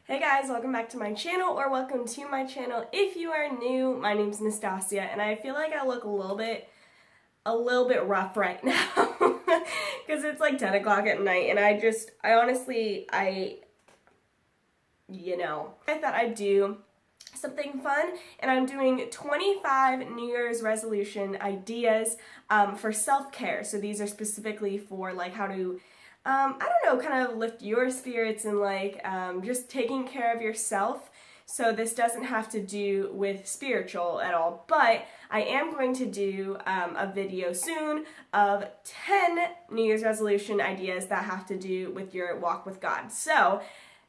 Hey guys, welcome back to my channel, or welcome to my channel if you are new. My name's Nastasia, and I feel like I look a little bit rough right now because it's like 10 o'clock at night, and I thought I'd do something fun, and I'm doing 25 New Year's resolution ideas for self-care. So these are specifically for like how to kind of lift your spirits and just taking care of yourself. So this doesn't have to do with spiritual at all, but I am going to do a video soon of 10 New Year's resolution ideas that have to do with your walk with God. So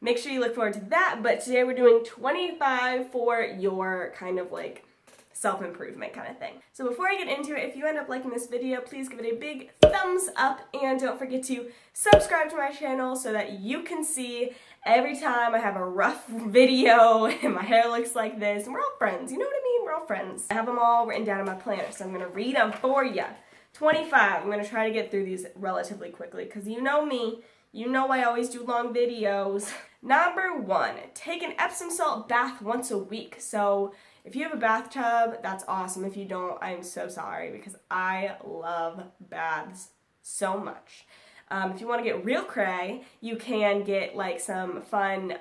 make sure you look forward to that, but today we're doing 25 for your kind of like self-improvement kind of thing. So before I get into it, if you end up liking this video, please give it a big thumbs up, and don't forget to subscribe to my channel so that you can see every time I have a rough video and my hair looks like this, and we're all friends, you know what I mean? We're all friends. I have them all written down in my planner, so I'm going to read them for you. 25. I'm going to try to get through these relatively quickly because you know me. You know I always do long videos. Number 1, take an Epsom salt bath once a week. So if you have a bathtub, that's awesome. If you don't, I'm so sorry because I love baths so much. If you want to get real cray, you can get like some fun,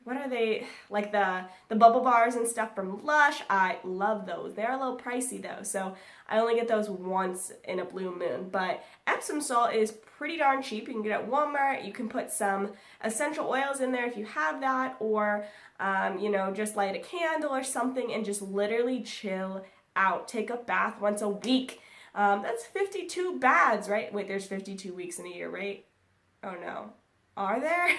what are they, like the bubble bars and stuff from Lush. I love those. They're a little pricey though, so I only get those once in a blue moon. But Epsom salt is pretty darn cheap. You can get it at Walmart. You can put some essential oils in there if you have that, or just light a candle or something and just literally chill out. Take a bath once a week. That's 52 baths, right? Wait, there's 52 weeks in a year, right? Oh no. Are there?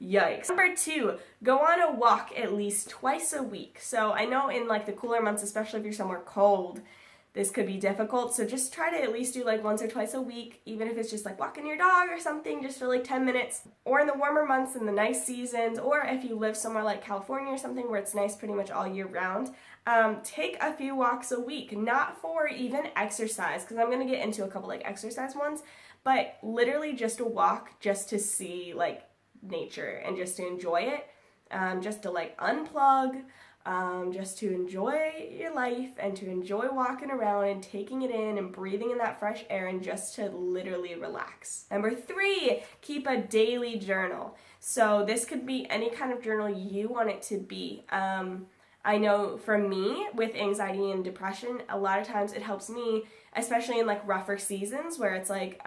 Yikes. Number 2, go on a walk at least twice a week. So I know in like the cooler months, especially if you're somewhere cold, this could be difficult. So just try to at least do like once or twice a week, even if it's just like walking your dog or something, just for like 10 minutes. Or in the warmer months and the nice seasons, or if you live somewhere like California or something where it's nice pretty much all year round, take a few walks a week, not for even exercise, because I'm going to get into a couple like exercise ones, but literally just a walk just to see like nature and just to enjoy it, just to like unplug, just to enjoy your life and to enjoy walking around and taking it in and breathing in that fresh air and just to literally relax. Number 3, keep a daily journal. So this could be any kind of journal you want it to be. I know for me with anxiety and depression, a lot of times it helps me, especially in like rougher seasons where it's like,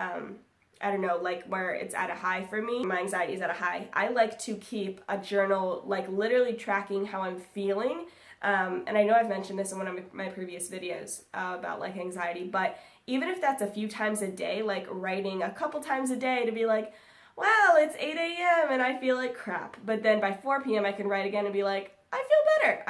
I don't know, like where it's at a high for me, my anxiety is at a high. I like to keep a journal, like literally tracking how I'm feeling. And I know I've mentioned this in one of my previous videos about like anxiety, but even if that's a few times a day, like writing a couple times a day to be like, well, it's 8 a.m. and I feel like crap. But then by 4 p.m. I can write again and be like, I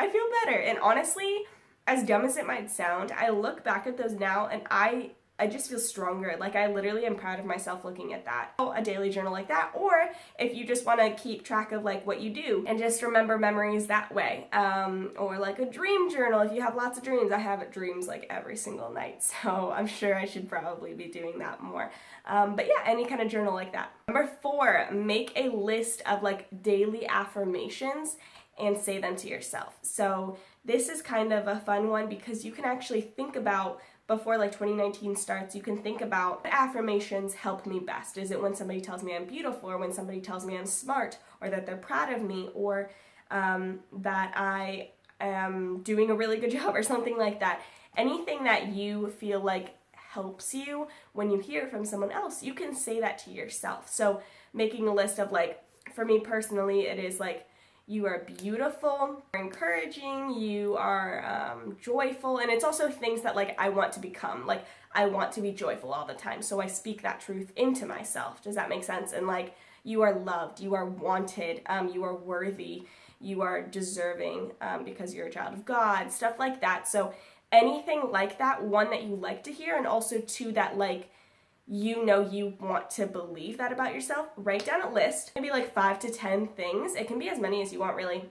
feel better. And honestly, as dumb as it might sound, I look back at those now and I just feel stronger. Like I literally am proud of myself looking at that. A daily journal like that, or if you just want to keep track of like what you do and just remember memories that way, or like a dream journal if you have lots of dreams. I have dreams like every single night, so I'm sure I should probably be doing that more. But yeah, any kind of journal like that. Number 4, make a list of like daily affirmations and say them to yourself. So this is kind of a fun one because you can actually think about, before like 2019 starts, you can think about what affirmations help me best. Is it when somebody tells me I'm beautiful, or when somebody tells me I'm smart, or that they're proud of me, or that I am doing a really good job, or something like that. Anything that you feel like helps you when you hear from someone else, you can say that to yourself. So making a list of like, for me personally, it is like, you are beautiful, you're encouraging, you are joyful, and it's also things that like I want to become. Like I want to be joyful all the time, so I speak that truth into myself. Does that make sense? And like, you are loved, you are wanted, you are worthy, you are deserving because you're a child of God, stuff like that. So anything like that, one, that you like to hear, and also 2, that like you know you want to believe that about yourself. Write down a list, maybe like 5 to 10 things. It can be as many as you want really,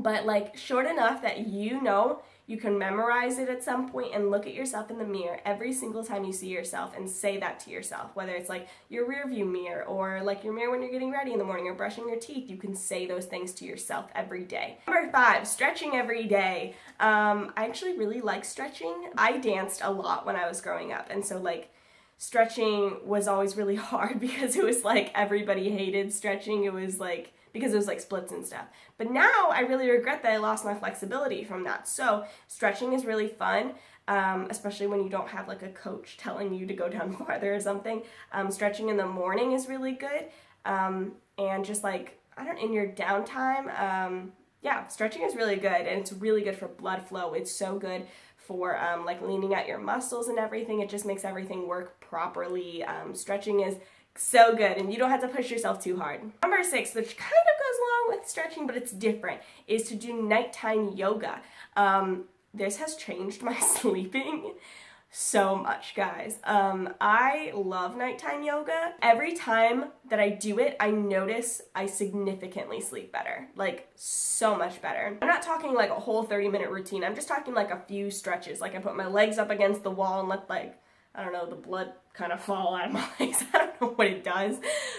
but like short enough that you know you can memorize it at some point and look at yourself in the mirror every single time you see yourself and say that to yourself, whether it's like your rear view mirror or like your mirror when you're getting ready in the morning or brushing your teeth. You can say those things to yourself every day. Number 5, stretching every day. I actually really like stretching. I danced a lot when I was growing up, and so like stretching was always really hard because it was like everybody hated stretching. It was like because it was like splits and stuff. But now I really regret that I lost my flexibility from that. So stretching is really fun, especially when you don't have like a coach telling you to go down farther or something. Stretching in the morning is really good. And just like, in your downtime, yeah, stretching is really good, and it's really good for blood flow. It's so good for like leaning out your muscles and everything. It just makes everything work properly. Stretching is so good, and you don't have to push yourself too hard. Number 6, which kind of goes along with stretching, but it's different, is to do nighttime yoga. This has changed my sleeping so much, guys. I love nighttime yoga. Every time that I do it, I notice I significantly sleep better, like so much better. I'm not talking like a whole 30-minute routine. I'm just talking like a few stretches. Like I put my legs up against the wall and let like, I don't know, the blood kind of fall out of my legs. I don't know what it does.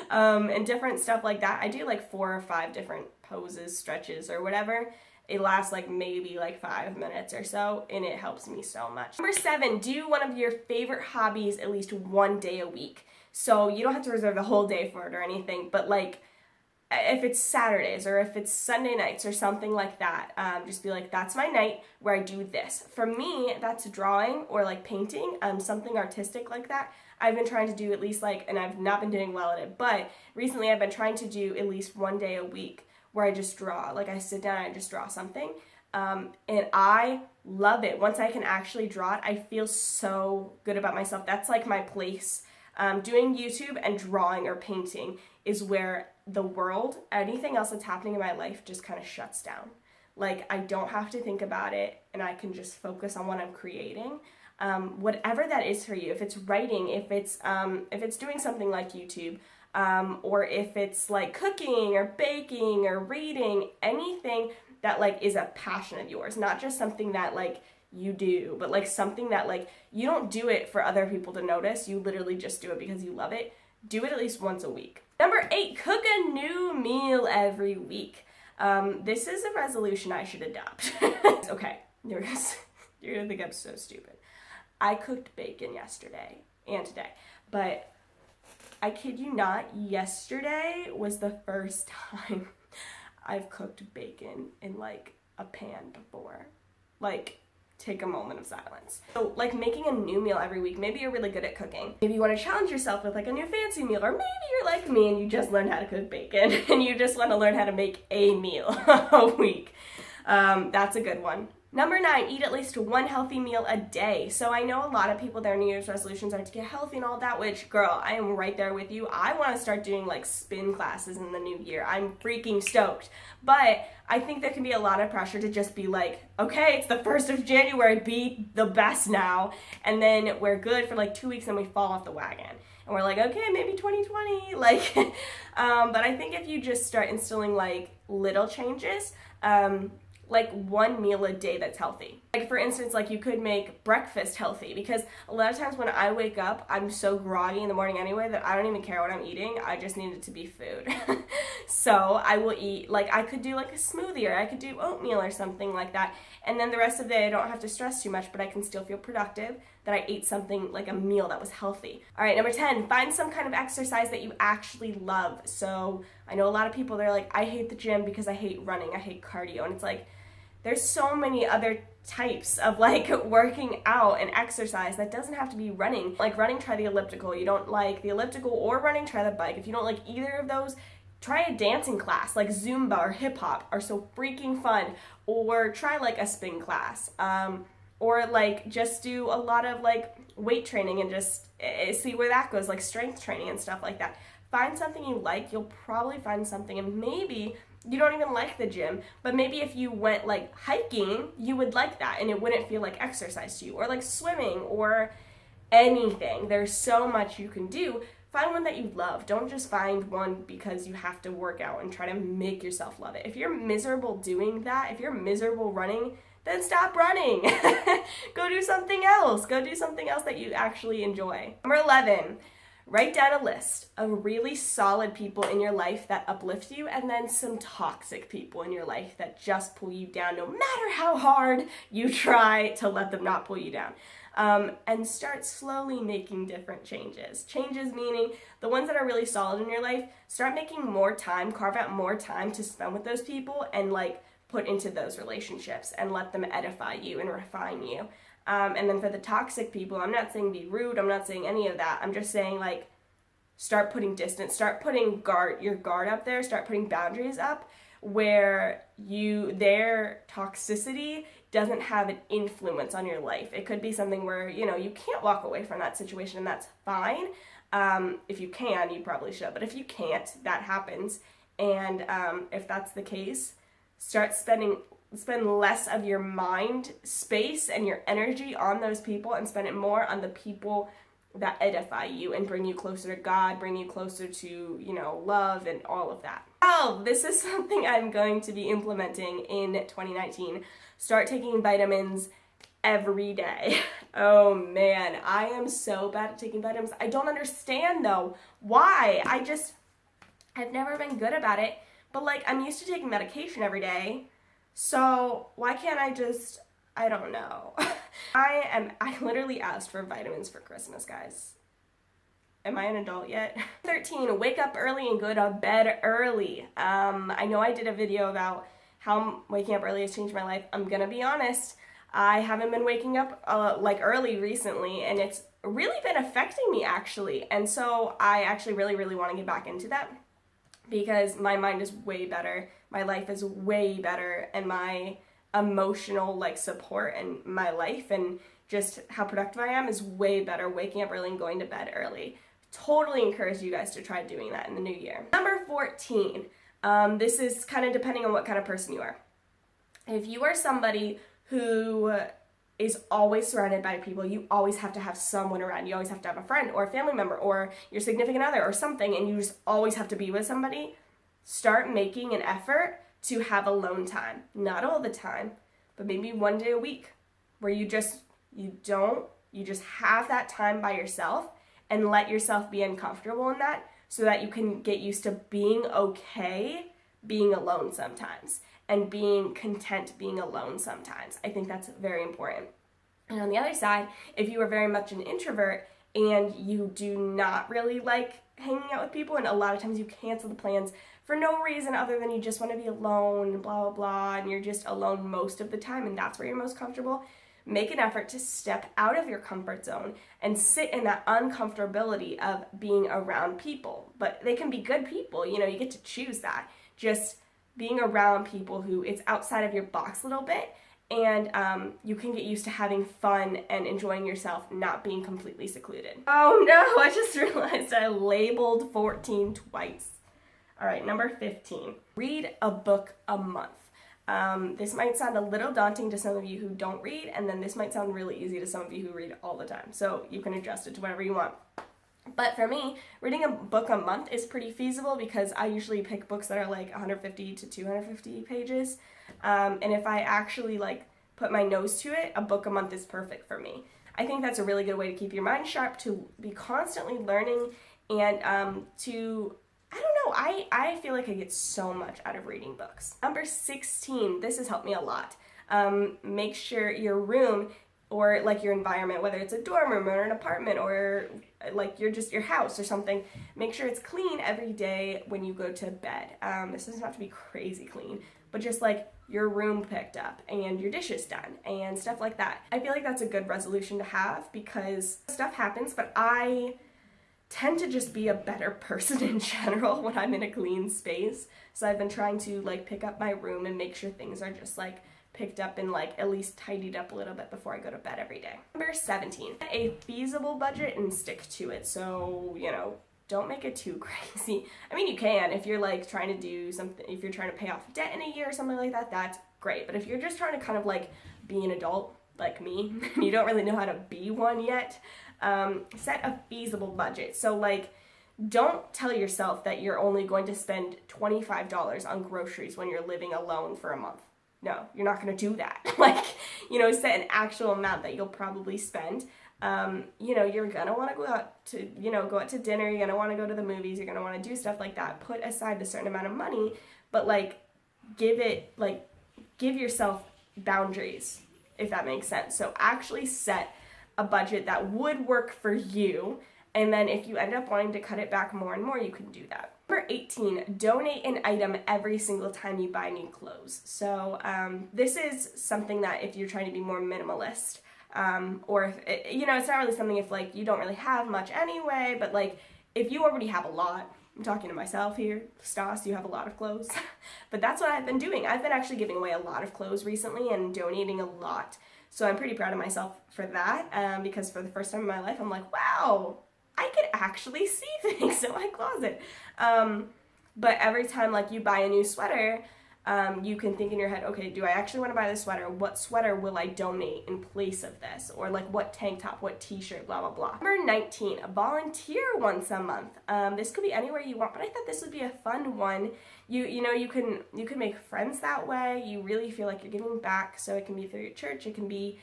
And different stuff like that. I do like 4 or 5 different poses, stretches, or whatever. It lasts like maybe like 5 minutes or so, and it helps me so much. Number 7, do one of your favorite hobbies at least one day a week. So you don't have to reserve the whole day for it or anything, but like if it's Saturdays or if it's Sunday nights or something like that, just be like, that's my night where I do this. For me, that's drawing or like painting, something artistic like that. I've been trying to do at least like, and I've not been doing well at it, but recently I've been trying to do at least one day a week where I just draw. Like I sit down and I just draw something, and I love it. Once I can actually draw it, I feel so good about myself. That's like my place. Doing YouTube and drawing or painting is where the world, anything else that's happening in my life just kind of shuts down. Like I don't have to think about it, and I can just focus on what I'm creating. Whatever that is for you, if it's writing, if it's doing something like YouTube, or if it's like cooking or baking or reading, anything that like is a passion of yours, not just something that like you do, but like something that like you don't do it for other people to notice, you literally just do it because you love it. Do it at least once a week. Number 8, cook a new meal every week. This is a resolution I should adopt. Okay, you're gonna think I'm so stupid. I cooked bacon yesterday and today, but I kid you not, yesterday was the first time I've cooked bacon in like a pan before. Like, take a moment of silence. So like making a new meal every week, maybe you're really good at cooking. Maybe you want to challenge yourself with like a new fancy meal, or maybe you're like me and you just learned how to cook bacon and you just want to learn how to make a meal a week. That's a good one. Number 9, eat at least one healthy meal a day. So I know a lot of people, their New Year's resolutions are to get healthy and all that, which, girl, I am right there with you. I want to start doing like spin classes in the new year. I'm freaking stoked. But I think there can be a lot of pressure to just be like, okay, it's the 1st of January, be the best now. And then we're good for like 2 weeks and we fall off the wagon. And we're like, okay, maybe 2020. Like, but I think if you just start instilling like little changes, like one meal a day that's healthy. Like for instance, like you could make breakfast healthy, because a lot of times when I wake up, I'm so groggy in the morning anyway that I don't even care what I'm eating. I just need it to be food. So I will eat, like I could do like a smoothie, or I could do oatmeal or something like that. And then the rest of the day I don't have to stress too much, but I can still feel productive that I ate something like a meal that was healthy. All right, number 10, find some kind of exercise that you actually love. So I know a lot of people, they're like, I hate the gym because I hate running, I hate cardio. And it's like, there's so many other types of like working out and exercise that doesn't have to be running. Like running, try the elliptical. You don't like the elliptical or running, try the bike. If you don't like either of those, try a dancing class. Like Zumba or hip hop are so freaking fun. Or try like a spin class. Or like just do a lot of like weight training and just see where that goes, like strength training and stuff like that. Find something you like. You'll probably find something, and maybe you don't even like the gym, but maybe if you went like hiking, you would like that and it wouldn't feel like exercise to you, or like swimming or anything. There's so much you can do. find one that you love. Don't just find one because you have to work out and try to make yourself love it. If you're miserable doing that, if you're miserable running, then stop running. Go do something else. Go do something else that you actually enjoy. Number 11, write down a list of really solid people in your life that uplift you, and then some toxic people in your life that just pull you down no matter how hard you try to let them not pull you down. And start slowly making different changes. Changes meaning the ones that are really solid in your life, start making more time, carve out more time to spend with those people and like put into those relationships and let them edify you and refine you. And then for the toxic people, I'm not saying be rude, I'm not saying any of that. I'm just saying like start putting distance, start putting your guard up there, start putting boundaries up where their toxicity doesn't have an influence on your life. It could be something where, you can't walk away from that situation and that's fine. If you can, you probably should. But if you can't, that happens. And if that's the case, spend less of your mind space and your energy on those people and spend it more on the people that edify you and bring you closer to God, bring you closer to, love and all of that. Oh, this is something I'm going to be implementing in 2019. Start taking vitamins every day. Oh man, I am so bad at taking vitamins. I don't understand though why. I've never been good about it, but like I'm used to taking medication every day. So why can't I don't know. I literally asked for vitamins for Christmas, guys. Am I an adult yet? 13, wake up early and go to bed early. I know I did a video about how waking up early has changed my life. I'm gonna be honest, I haven't been waking up early recently, and it's really been affecting me actually. And so I actually really, really want to get back into that because my mind is way better, my life is way better, and my emotional support and my life and just how productive I am is way better waking up early and going to bed early. Totally encourage you guys to try doing that in the new year. Number 14, this is kind of depending on what kind of person you are. If you are somebody who is always surrounded by people, you always have to have someone around. You always have to have a friend or a family member or your significant other or something, and you just always have to be with somebody. Start making an effort to have alone time. Not all the time, but maybe one day a week where you just have that time by yourself and let yourself be uncomfortable in that so that you can get used to being okay being alone sometimes and being content being alone sometimes. I think that's very important. And on the other side, if you are very much an introvert and you do not really like hanging out with people, and a lot of times you cancel the plans for no reason other than you just want to be alone and blah, blah, blah, and you're just alone most of the time and that's where you're most comfortable, make an effort to step out of your comfort zone and sit in that uncomfortability of being around people. But they can be good people, you get to choose that. Just being around people who it's outside of your box a little bit, and you can get used to having fun and enjoying yourself, not being completely secluded. Oh no, I just realized I labeled 14 twice. All right, number 15, read a book a month. This might sound a little daunting to some of you who don't read, and then this might sound really easy to some of you who read all the time. So you can adjust it to whatever you want. But for me, reading a book a month is pretty feasible because I usually pick books that are 150 to 250 pages. And if I actually put my nose to it, a book a month is perfect for me. I think that's a really good way to keep your mind sharp, to be constantly learning, and I feel like I get so much out of reading books. Number 16, this has helped me a lot. Make sure your room or your environment, whether it's a dorm room or an apartment or your house or something, make sure it's clean every day when you go to bed. This doesn't have to be crazy clean, but just your room picked up and your dishes done and stuff like that. I feel like that's a good resolution to have because stuff happens, but I tend to just be a better person in general when I'm in a clean space. So I've been trying to pick up my room and make sure things are just picked up and at least tidied up a little bit before I go to bed every day. Number 17, a feasible budget and stick to it. So, don't make it too crazy. I mean, you can if you're trying to do something, if you're trying to pay off debt in a year or something like that, that's great. But if you're just trying to kind of be an adult like me, and you don't really know how to be one yet, set a feasible budget. So don't tell yourself that you're only going to spend $25 on groceries when you're living alone for a month. No, you're not going to do that. Like, set an actual amount that you'll probably spend. You're going to want to go out to dinner. You're going to want to go to the movies. You're going to want to do stuff like that. Put aside a certain amount of money, but give yourself boundaries, if that makes sense. So actually set a budget that would work for you. And then if you end up wanting to cut it back more and more, you can do that. Number 18, donate an item every single time you buy new clothes. So this is something that if you're trying to be more minimalist, or if it's not really something if you don't really have much anyway, but if you already have a lot, I'm talking to myself here, Stas, you have a lot of clothes. But that's what I've been doing. I've been actually giving away a lot of clothes recently and donating a lot. So I'm pretty proud of myself for that, because for the first time in my life, I'm like, wow, I could actually see things in my closet. But every time you buy a new sweater, you can think in your head, okay, do I actually want to buy this sweater? What sweater will I donate in place of this? Or what tank top, what t-shirt, blah, blah, blah. Number 19, volunteer once a month. This could be anywhere you want, but I thought this would be a fun one. You can make friends that way. You really feel like you're giving back. So it can be through your church. It can be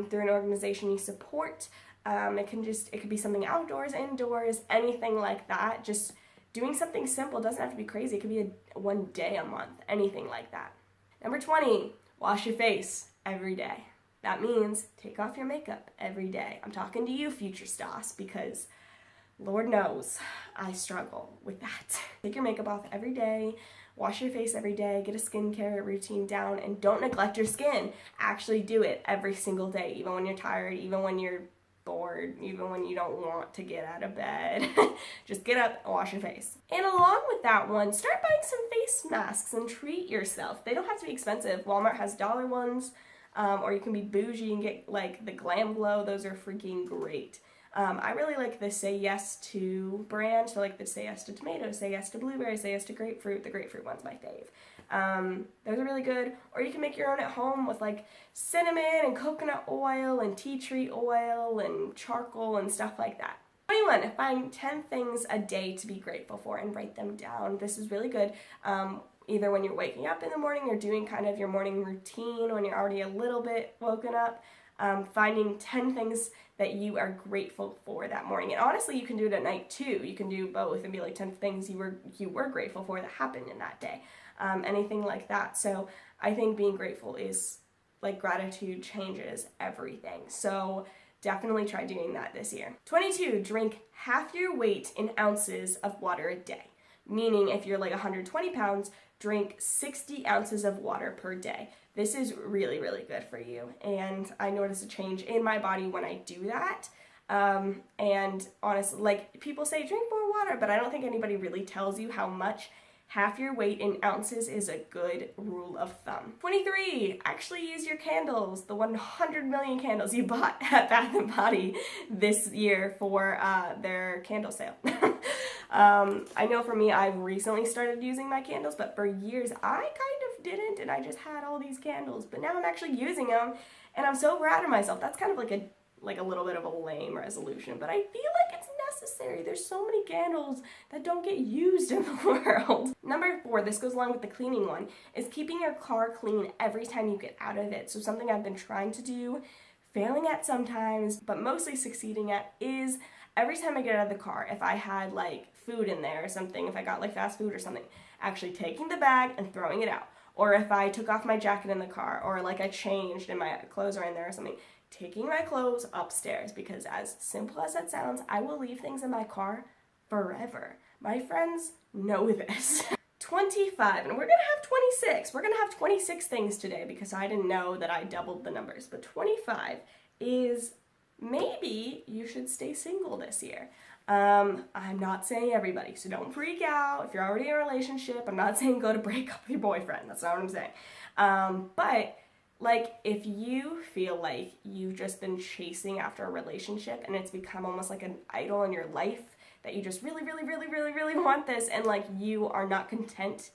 through an organization you support. It could be something outdoors, indoors, anything like that. Just doing something simple. Doesn't have to be crazy. It could be one day a month, anything like that. Number 20, wash your face every day. That means take off your makeup every day. I'm talking to you, future Stas, because Lord knows I struggle with that. Take your makeup off every day, wash your face every day, get a skincare routine down, and don't neglect your skin. Actually do it every single day, even when you're tired, even when you're bored, even when you don't want to get out of bed. Just get up and wash your face. And along with that one, start buying some face masks and treat yourself. They don't have to be expensive. Walmart has dollar ones, or you can be bougie and get the Glam Glow. Those are freaking great. I really like the Say Yes To brand, so the Say Yes To Tomato, Say Yes To Blueberry, Say Yes To Grapefruit. The grapefruit one's my fave. Those are really good. Or you can make your own at home with cinnamon and coconut oil and tea tree oil and charcoal and stuff like that. 21, find 10 things a day to be grateful for and write them down. This is really good. Either when you're waking up in the morning or doing kind of your morning routine when you're already a little bit woken up. Finding 10 things that you are grateful for that morning. And honestly, you can do it at night too. You can do both and be 10 things you were grateful for that happened in that day. Anything like that. So I think being grateful is gratitude changes everything. So definitely try doing that this year. 22, drink half your weight in ounces of water a day. Meaning if you're 120 pounds, drink 60 ounces of water per day. This is really, really good for you. And I notice a change in my body when I do that. And honestly, people say drink more water, but I don't think anybody really tells you how much. Half your weight in ounces is a good rule of thumb. 23, actually use your candles, the 100 million candles you bought at Bath & Body this year for their candle sale. I know for me, I've recently started using my candles, but for years I kind of didn't, and I just had all these candles, but now I'm actually using them, and I'm so proud of myself. That's kind of a little bit of a lame resolution, but I feel like it's necessary. There's so many candles that don't get used in the world. Number 4, this goes along with the cleaning one, is keeping your car clean every time you get out of it. So something I've been trying to do, failing at sometimes, but mostly succeeding at, is every time I get out of the car, if I had food in there or something, if I got fast food or something, actually taking the bag and throwing it out. Or if I took off my jacket in the car, or I changed and my clothes are in there or something, taking my clothes upstairs, because as simple as that sounds, I will leave things in my car forever. My friends know this. 25, and we're gonna have 26. We're gonna have 26 things today because I didn't know that I doubled the numbers, but 25 is maybe you should stay single this year. I'm not saying everybody, so don't freak out. If you're already in a relationship, I'm not saying go to break up with your boyfriend. That's not what I'm saying. But if you feel like you've just been chasing after a relationship and it's become almost like an idol in your life, that you just really, really, really, really, really want this, and you are not content,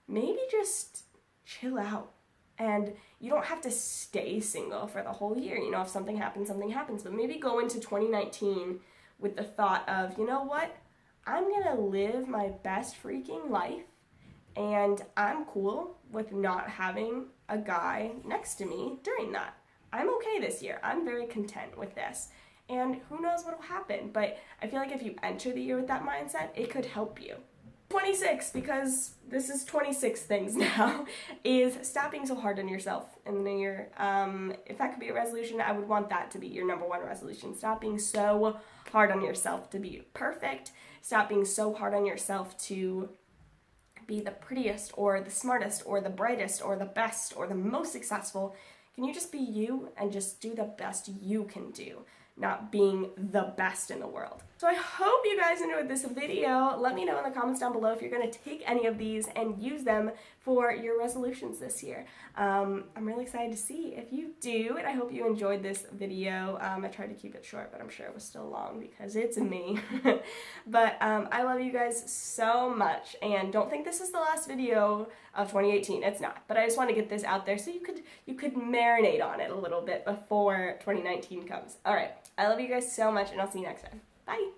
maybe just chill out. And you don't have to stay single for the whole year. If something happens, something happens. But maybe go into 2019 with the thought of, you know what? I'm gonna live my best freaking life, and I'm cool with not having a guy next to me during that. I'm okay this year. I'm very content with this. And who knows what will happen, but I feel like if you enter the year with that mindset, it could help you. 26, because this is 26 things now, is stop being so hard on yourself in the new year. If that could be a resolution, I would want that to be your number one resolution. Stop being so hard on yourself to be perfect. Stop being so hard on yourself to be the prettiest or the smartest or the brightest or the best or the most successful. Can you just be you and just do the best you can do, not being the best in the world? So I hope you guys enjoyed this video. Let me know in the comments down below if you're going to take any of these and use them for your resolutions this year. I'm really excited to see if you do, and I hope you enjoyed this video. I tried to keep it short, but I'm sure it was still long because it's me. But I love you guys so much, and don't think this is the last video of 2018. It's not, but I just want to get this out there so you could marinate on it a little bit before 2019 comes. All right, I love you guys so much, and I'll see you next time. Bye.